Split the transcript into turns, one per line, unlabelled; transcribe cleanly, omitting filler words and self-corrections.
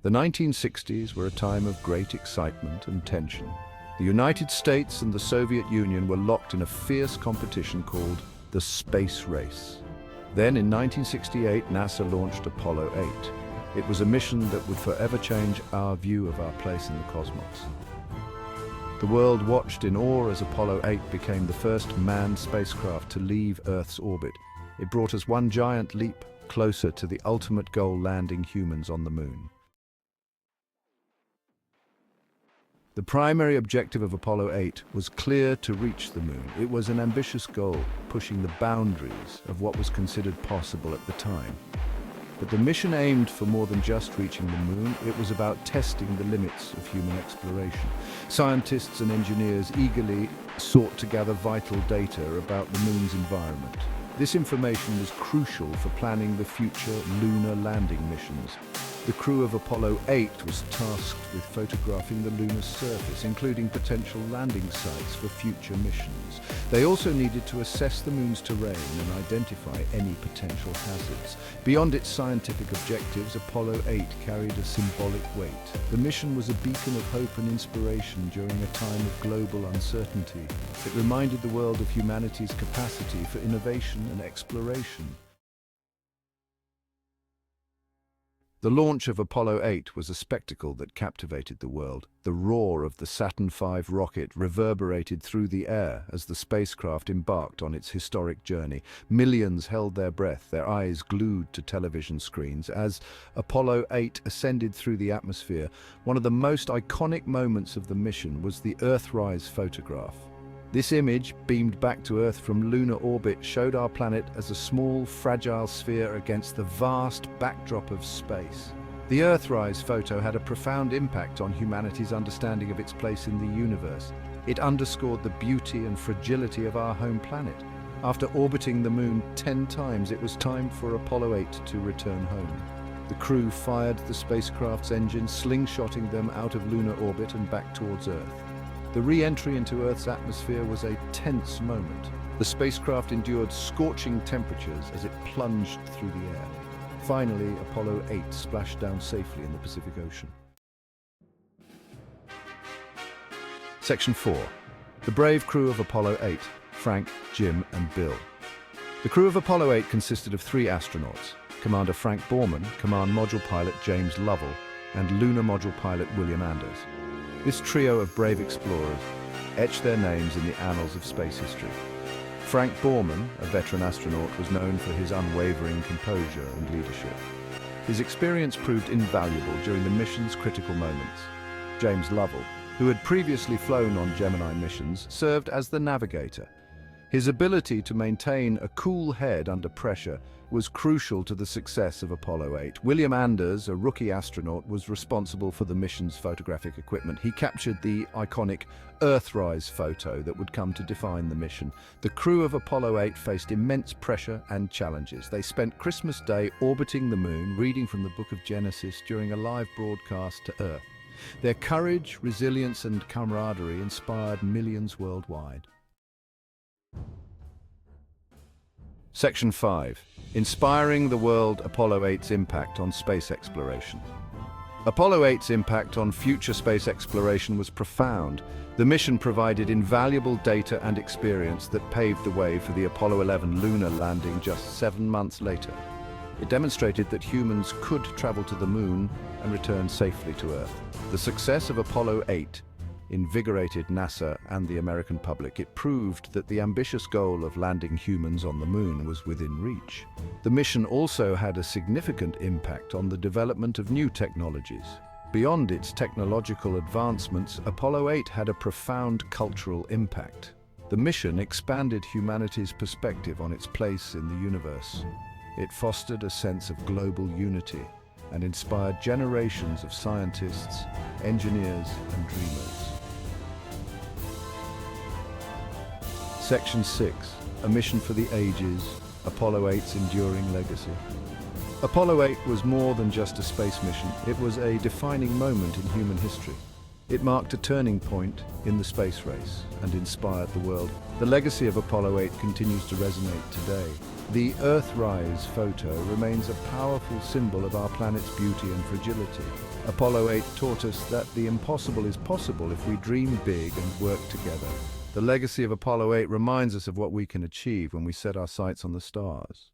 The 1960s were a time of great excitement and tension. The United States and the Soviet Union were locked in a fierce competition called the space race. Then in 1968, NASA launched Apollo 8. It was a mission that would forever change our view of our place in the cosmos. The world watched in awe as Apollo 8 became the first manned spacecraft to leave Earth's orbit. It brought us one giant leap closer to the ultimate goal, landing humans on the moon. The primary objective of Apollo 8 was clear: to reach the moon. It was an ambitious goal, pushing the boundaries of what was considered possible at the time. But the mission aimed for more than just reaching the moon. It was about testing the limits of human exploration. Scientists and engineers eagerly sought to gather vital data about the moon's environment. This information was crucial for planning the future lunar landing missions. The crew of Apollo 8 was tasked with photographing the lunar surface, including potential landing sites for future missions. They also needed to assess the moon's terrain and identify any potential hazards. Beyond its scientific objectives, Apollo 8 carried a symbolic weight. The mission was a beacon of hope and inspiration during a time of global uncertainty. It reminded the world of humanity's capacity for innovation and exploration. The launch of Apollo 8 was a spectacle that captivated the world. The roar of the Saturn V rocket reverberated through the air as the spacecraft embarked on its historic journey. Millions held their breath, their eyes glued to television screens as Apollo 8 ascended through the atmosphere. One of the most iconic moments of the mission was the Earthrise photograph. This image, beamed back to Earth from lunar orbit, showed our planet as a small, fragile sphere against the vast backdrop of space. The Earthrise photo had a profound impact on humanity's understanding of its place in the universe. It underscored the beauty and fragility of our home planet. After orbiting the moon 10 times, it was time for Apollo 8 to return home. The crew fired the spacecraft's engines, slingshotting them out of lunar orbit and back towards Earth. The re-entry into Earth's atmosphere was a tense moment. The spacecraft endured scorching temperatures as it plunged through the air. Finally, Apollo 8 splashed down safely in the Pacific Ocean. Section 4. The brave crew of Apollo 8, Frank, Jim, and Bill. The crew of Apollo 8 consisted of 3 astronauts: Commander Frank Borman, Command Module Pilot James Lovell, and Lunar Module Pilot William Anders. This trio of brave explorers etched their names in the annals of space history. Frank Borman, a veteran astronaut, was known for his unwavering composure and leadership. His experience proved invaluable during the mission's critical moments. James Lovell, who had previously flown on Gemini missions, served as the navigator. His ability to maintain a cool head under pressure was crucial to the success of Apollo 8. William Anders, a rookie astronaut, was responsible for the mission's photographic equipment. He captured the iconic Earthrise photo that would come to define the mission. The crew of Apollo 8 faced immense pressure and challenges. They spent Christmas Day orbiting the moon, reading from the Book of Genesis during a live broadcast to Earth. Their courage, resilience, and camaraderie inspired millions worldwide. Section 5. Inspiring the world: Apollo 8's impact on space exploration. Apollo 8's impact on future space exploration was profound. The mission provided invaluable data and experience that paved the way for the Apollo 11 lunar landing just 7 months later. It demonstrated that humans could travel to the moon and return safely to Earth. The success of Apollo 8 invigorated NASA and the American public. It proved that the ambitious goal of landing humans on the moon was within reach. The mission also had a significant impact on the development of new technologies. Beyond its technological advancements, Apollo 8 had a profound cultural impact. The mission expanded humanity's perspective on its place in the universe. It fostered a sense of global unity and inspired generations of scientists, engineers, and dreamers. Section 6. A mission for the ages: Apollo 8's enduring legacy. Apollo 8 was more than just a space mission. It was a defining moment in human history. It marked a turning point in the space race and inspired the world. The legacy of Apollo 8 continues to resonate today. The Earthrise photo remains a powerful symbol of our planet's beauty and fragility. Apollo 8 taught us that the impossible is possible if we dream big and work together. The legacy of Apollo 8 reminds us of what we can achieve when we set our sights on the stars.